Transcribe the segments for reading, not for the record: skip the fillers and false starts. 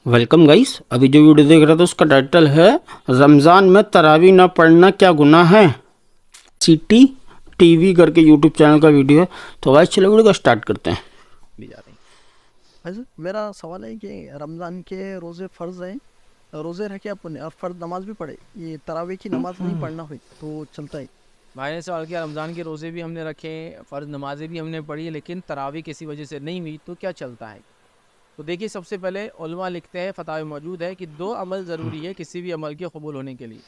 Welcome guys. अभी जो video देख रहे थे उसका टाइटल है रमज़ान में तरावी ना पढ़ना क्या गुनाह है। सिटी टीवी करके यूट्यूब चैनल का वीडियो है। तो गाइस चलो वीडियो को स्टार्ट करते हैं। भी जा रही वैसे मेरा सवाल है कि रमज़ान के रोज़े फ़र्ज़ हैं, रोज़े रखे अपन और फ़र्ज़ नमाज भी पढ़े, ये तरावी की नमाज नहीं पढ़ना हुई तो चलता है? भाई ने सवाल किया, रमज़ान के रोज़े भी हमने रखे, फ़र्ज़ नमाज़ें भी हमने पढ़ी, लेकिन तरावी किसी वजह से नहीं हुई तो क्या चलता है। तो देखिए, सबसे पहले उलमा लिखते हैं, फ़तवा में मौजूद है कि दो अमल ज़रूरी है किसी भी अमल के कबूल होने के लिए।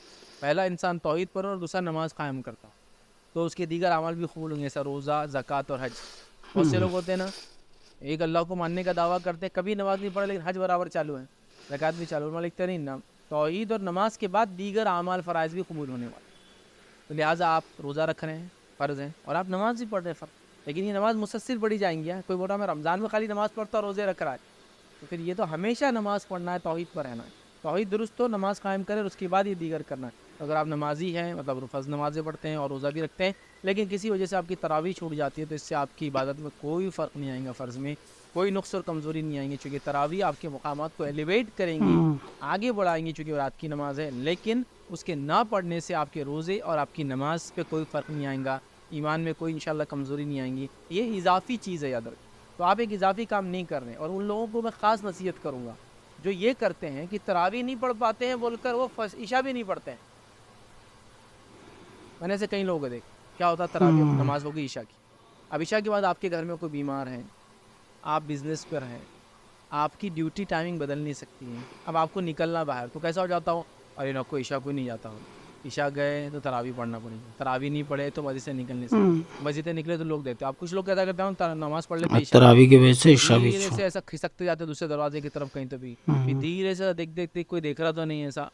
पहला, इंसान तौहीद पर और दूसरा नमाज कायम करता, तो उसके दीगर अमल भी कबूल होंगे, जैसा रोज़ा, ज़कात और हज। बहुत से लोग होते हैं ना, एक अल्लाह को मानने का दावा करते हैं, कभी नमाज नहीं पढ़े, लेकिन हज बराबर चालू है, ज़कात भी चालू। उलमा लिखते नहीं ना, तौहीद और नमाज के बाद दीगर अमाल फ़राइज़ भी कबूल होने वाले। तो लिहाजा आप रोज़ा रख रहे हैं, फ़र्ज़ है, और आप नमाज भी पढ़ रहे हैं, फ़र्ज़, लेकिन ये नमाज मुसलसल पढ़ी जाएंगी। कोई बोल रहा मैं रमज़ान में खाली नमाज़ पढ़ता और रोज़े रख रहा है, तो फिर ये तो हमेशा नमाज़ पढ़ना है, तौहीद पर रहना है। तौहीद दुरुस्त हो, नमाज़ कायम करें और उसके बाद ये दीगर करना है। तो अगर आप नमाजी हैं, मतलब फ़र्ज़ नमाज़ें पढ़ते हैं और रोज़ा भी रखते हैं, लेकिन किसी वजह से आपकी तरावी छूट जाती है, तो इससे आपकी इबादत में कोई फ़र्क नहीं आएगा, फ़र्ज़ में कोई नुक्स और कमज़ोरी नहीं आएंगी, चूँकि तरावी आपके मकामात को एलिवेट करेंगी, आगे बढ़ाएंगी, चूँकि रात की नमाज़ है। लेकिन उसके ना पढ़ने से आपके रोज़े और आपकी नमाज पे कोई फ़र्क नहीं आएगा, ईमान में कोई इंशाल्लाह कमज़ोरी नहीं आएंगी। ये इजाफ़ी चीज़ है, याद रखें। तो आप एक इजाफ़ी काम नहीं कर रहे हैं, और उन लोगों को मैं ख़ास नसीहत करूँगा जो ये करते हैं कि तरावी नहीं पढ़ पाते हैं बोलकर वो ईशा भी नहीं पढ़ते हैं। मैंने ऐसे कई लोगों को देखे, क्या होता है, तरावी नमाज होगी ईशा की, अब ईशा के बाद आपके घर में कोई बीमार है, आप बिज़नेस पर हैं, आपकी ड्यूटी टाइमिंग बदल नहीं सकती है, अब आपको निकलना बाहर, तो कैसा हो जाता हो, अरे ना कोई ईशा को नहीं जाता हो, ईशा गए तो तरावी पढ़ना पड़ेगा, तरावी नहीं पढ़े तो मस्जिद से निकल नहीं सकते, मस्जिद से निकले तो लोग देते, आप कुछ लोग क्या करते हैं, नमाज़ पढ़ लेते ईशा, तरावी की वजह से ईशा भी धीरे से ऐसा खिसकते जाते दूसरे दरवाजे की तरफ कहीं, तो भी फिर धीरे से देख देखते कोई देख रहा तो नहीं, ऐसा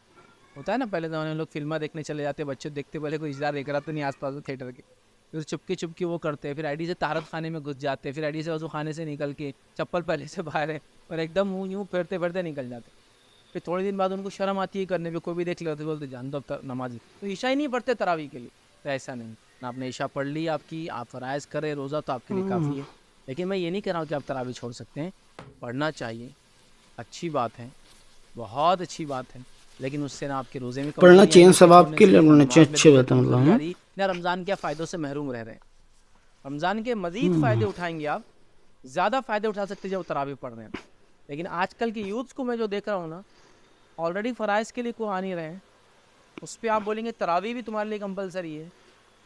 होता है ना। पहले ज़माने में लोग फिल्मा देखने चले जाते, बच्चे देखते, पहले कोई रिश्तेदार देख रहा तो नहीं आसपास थिएटर के, फिर चुपके चुपके वो करते हैं, फिर आईडी से तारत खाने में घुस जाते हैं, फिर आईडी से वजू खाने से निकल के चप्पल पहले से बाहर है और एकदम मुँह यूँ फेरते फेरते निकल जाते। फिर थोड़े दिन बाद उनको शर्म आती है करने पे, कोई भी देख लेते, बोलते जान दो अब नमाज, तो ईशा ही नहीं पढ़ते तरावी के लिए। तो ऐसा नहीं ना, आपने ईशा पढ़ ली आपकी, आप फ़राइज़ करें रोज़ा तो आपके लिए काफ़ी है। लेकिन मैं ये नहीं कह रहा हूँ कि आप तरावी छोड़ सकते हैं, पढ़ना चाहिए, अच्छी बात है, बहुत अच्छी बात है, लेकिन उससे ना आपके रोज़े में पढ़ना कमज़ोरी चाहिए, आएगी उसके सब छोड़ने आपके से, लिए ना पढ़ना चाहिए, नमाज में अच्छी दिक्कत बात है कमज़ोरी आ मतलब। रही, ना रमज़ान के फ़ायदों से महरूम रह रहे हैं। रमज़ान के मज़ीद फ़ायदे उठाएंगे आप, ज़्यादा फ़ायदे उठा सकते हैं जब तरावी पढ़ रहे हैं। लेकिन आजकल के यूथ्स को मैं जो देख रहा हूँ ना, ऑलरेडी फ़राइज़ के लिए को आ नहीं रहे हैं, उस पर आप बोलेंगे तरावी भी तुम्हारे लिए कंपलसरी है,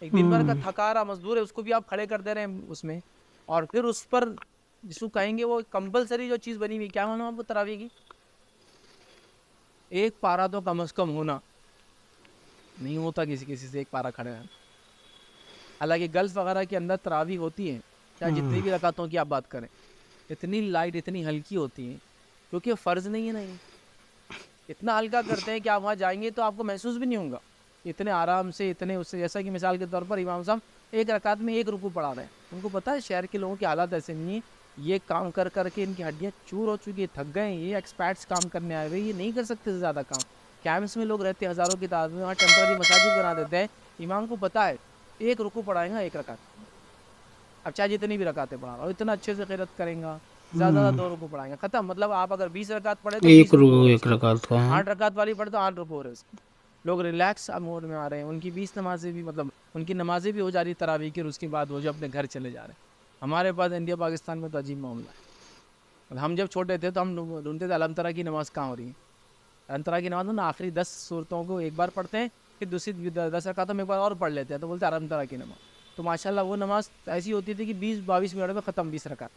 एक दिन भर का थका रहा मजदूर है उसको भी आप खड़े कर दे रहे हैं उसमें, और फिर उस पर जिसको कहेंगे वो कंपलसरी जो चीज़ बनी हुई, क्या मालूम आपको तरावी की, एक पारा तो कम से कम होना, नहीं होता किसी किसी से एक पारा खड़े है। हालांकि गल्फ वगैरह के अंदर तरावी होती है, चाहे जितनी भी रकातों की आप बात करें, इतनी लाइट इतनी हल्की होती है, क्योंकि फ़र्ज़ नहीं है, नहीं इतना हल्का करते हैं कि आप वहाँ जाएंगे तो आपको महसूस भी नहीं होगा, इतने आराम से, इतने उससे, जैसा कि मिसाल के तौर पर इमाम साहब एक रकात में एक रुकू पढ़ा रहे हैं, उनको पता है शहर के लोगों की हालत ऐसे नहीं है, ये काम कर करके इनकी हड्डियाँ चूर हो चुकी है, थक गए, ये एक्सपर्ट्स काम करने आए हुए, ये नहीं कर सकते ज़्यादा काम। कैंप्स में लोग रहते हैं हज़ारों की तादाद में, वहाँ टेम्पररी मसाजिद बना देते हैं, इमाम को पता है एक रुकू पढ़ाएगा एक रकात, अब चाहे जितनी भी रकातें पढ़ा रहा हो, इतना अच्छे से क़िरात करेंगा, ज़्यादा दो रुकू पढ़ाएंगा, ख़त्म। मतलब आप अगर 20 रकात पढ़े तो 20 एक रुकू हो रहे एक उसके, रकात का है। 8 रकात वाली पढ़े तो 8 रुकू हो रहे उसके, लोग रिलैक्स मोड में आ रहे हैं, उनकी 20 नमाजें भी, मतलब उनकी नमाजें भी हो जा रही तरावी की, और उसके बाद वो जो अपने घर चले जा रहे हैं। हमारे पास इंडिया पाकिस्तान में तो अजीब मामला है। और हम जब छोटे थे तो हम ढूंढते थे अलम तरा की नमाज़ कहाँ हो रही है, अलम तरा की नमाज़ ना आखिरी 10 सूरतों को एक बार पढ़ते हैं, फिर दूसरी 10 रकातों में एक बार और पढ़ लेते हैं, तो बोलते हैं अलम तरा की नमाज़। तो माशाल्लाह वो नमाज़ ऐसी होती थी कि 20-22 मिनट में ख़त्म, 20 रकात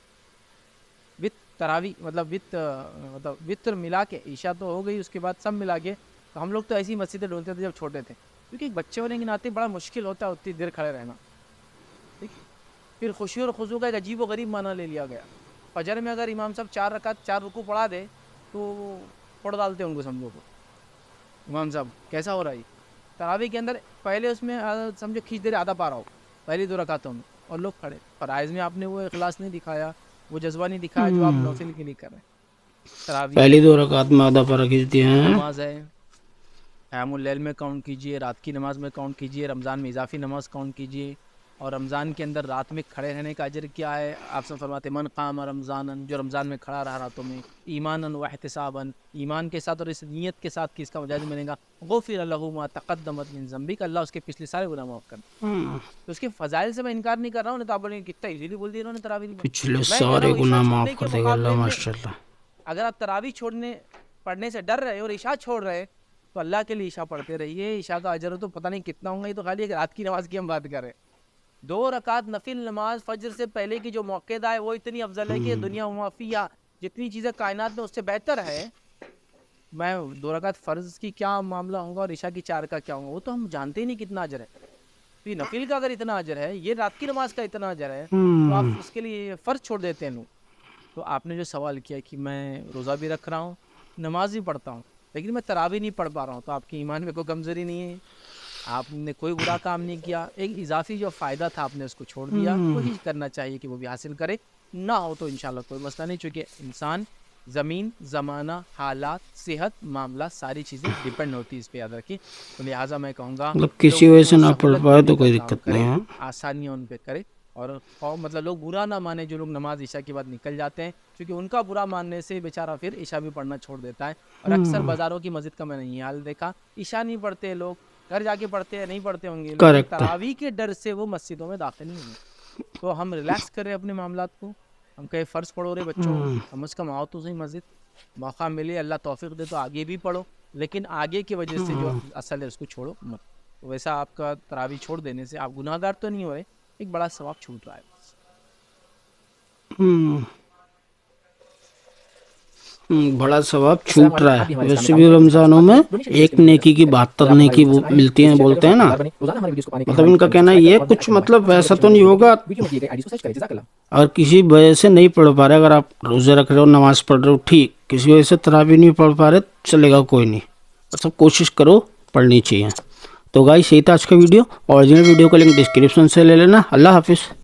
विद तरावी, मतलब वित्र मिला के, ईशा तो हो गई, उसके बाद सब मिला के। तो हम लोग तो ऐसी मस्जिदें ढूंढते थे जब छोटे थे, क्योंकि एक बच्चे होने के नाते बड़ा मुश्किल होता है उतनी देर खड़े रहना, ठीक। फिर खुशी और खुशू का एक अजीब व गरीब माना ले लिया गया। फजर में अगर इमाम साहब 4 रकात 4 रुकू पढ़ा दे तो फोड़ डालते उनको, समझो को इमाम साहब कैसा हो रहा है। तरावी के अंदर पहले उसमें समझो खींच दे रहे आधा पारा हो पहली 2 रकातों में, और लोग खड़े, फ़राइज़ में आपने वो इखलास नहीं दिखाया, वो जज्बा नहीं दिखाया जो आप नौफिल के लिए कर रहे हैं। तरावी पहली है, दो रकात में आधा पारा खींच दिया है। नमाज है, क़यामुल लैल में काउंट कीजिए, रात की नमाज में काउंट कीजिए, रमज़ान में इजाफ़ी नमाज काउंट कीजिए, और रमज़ान के अंदर रात में खड़े रहने का अजर क्या है? आप सब फरमाते मन क़ाम रमज़ानन, जो रमज़ान में खड़ा रहा रातों में, ईमानन व एहतिसाबन, ईमान के साथ और इस नीयत के साथ कि इसका मुजाहिद मिलेगा, गुफ़िर लहू मा तक़द्दमत मिन ज़ंबी, अल्लाह उसके पिछले सारे गुनाह माफ़ कर दे। तो उसके फ़ज़ाइल से मैं इनकार नहीं कर रहा हूँ, नहीं तो आप बोलेंगे कितना इजीली बोल दिया इन्होंने तरावी। पिछले सारे गुनाह माफ़ कर देगा अल्लाह माशाल्लाह। अगर आप तरावी पढ़ने से डर रहे हो और इशा छोड़ रहे तो अल्लाह के लिए इशा पढ़ते रहिए। इशा का अजर तो पता नहीं कितना होगा, ये तो खाली एक रात की नमाज की हम बात करें। 2 रकात नफिल नमाज फजर से पहले की जो मौक़ेदा है वो इतनी अफजल है कि दुनिया माफिया जितनी चीज़ें कायनात में उससे बेहतर है। मैं 2 रकात फ़र्ज की क्या मामला होगा और इशा की 4 का क्या होगा वो तो हम जानते ही नहीं कितना अजर है। तो ये नफिल का अगर इतना अजर है, ये रात की नमाज का इतना अजर है, तो आप उसके लिए फ़र्ज छोड़ देते हैं लोग। तो आपने जो सवाल किया कि मैं रोज़ा भी रख रहा हूँ, नमाज भी पढ़ता हूँ, लेकिन मैं तरावी नहीं पढ़ पा रहा हूँ, तो आपकी ईमान में कोई कमज़ोरी नहीं है, आपने कोई बुरा काम नहीं किया। एक इजाफी जो फ़ायदा था आपने उसको छोड़ दिया, कोशिश करना चाहिए कि वो भी हासिल करे, ना हो तो इंशाल्लाह कोई मसला नहीं, चूँकि इंसान ज़मीन ज़माना हालात सेहत मामला सारी चीज़ें डिपेंड होती है इस पर, याद रखिए। तो लिहाजा मैं कहूँगा मतलब किसी वजह से ना पढ़ पाए तो कोई दिक्कत नहीं है, आसानियाँ उन पर करे और मतलब लोग बुरा ना माने जो लोग नमाज इशा के बाद निकल जाते हैं, क्योंकि उनका बुरा मानने से बेचारा फिर इशा भी पढ़ना छोड़ देता है। और अक्सर बाज़ारों की मस्जिद का मैंने ये हाल देखा, इशा नहीं पढ़ते लोग, घर जाके पढ़ते हैं, नहीं पढ़ते होंगे, लेकिन तरावी के डर से वो मस्जिदों में दाखिल नहीं होंगे। तो हम रिलैक्स करें अपने मामलात को, हम कहे फ़र्ज़ पढ़ो रे बच्चों, कम अज़ कम आओ तो सही मस्जिद, मौका मिले अल्लाह तौफीक दे तो आगे भी पढ़ो, लेकिन आगे की वजह से जो असल है उसको छोड़ो मत। तो वैसा आपका तरावी छोड़ देने से आप गुनाहगार तो नहीं हो रहे, एक बड़ा सवाब छूट रहा है। बड़ा सवाब छूट रहा है। वैसे भी रमज़ानों में एक नेकी की 72 नेकी मिलती हैं बोलते हैं ना, मतलब इनका कहना ये कुछ मतलब वैसा तो नहीं होगा और किसी वजह से नहीं पढ़ पा रहे, अगर आप रोज़े रख रहे हो नमाज पढ़ रहे हो ठीक, किसी वजह से तरावी नहीं पढ़ पा रहे चलेगा, कोई नहीं, सब कोशिश करो पढ़नी चाहिए। तो गाइस यही था आज का वीडियो, ओरिजिनल वीडियो का लिंक डिस्क्रिप्शन से ले लेना। अल्लाह हाफिज़।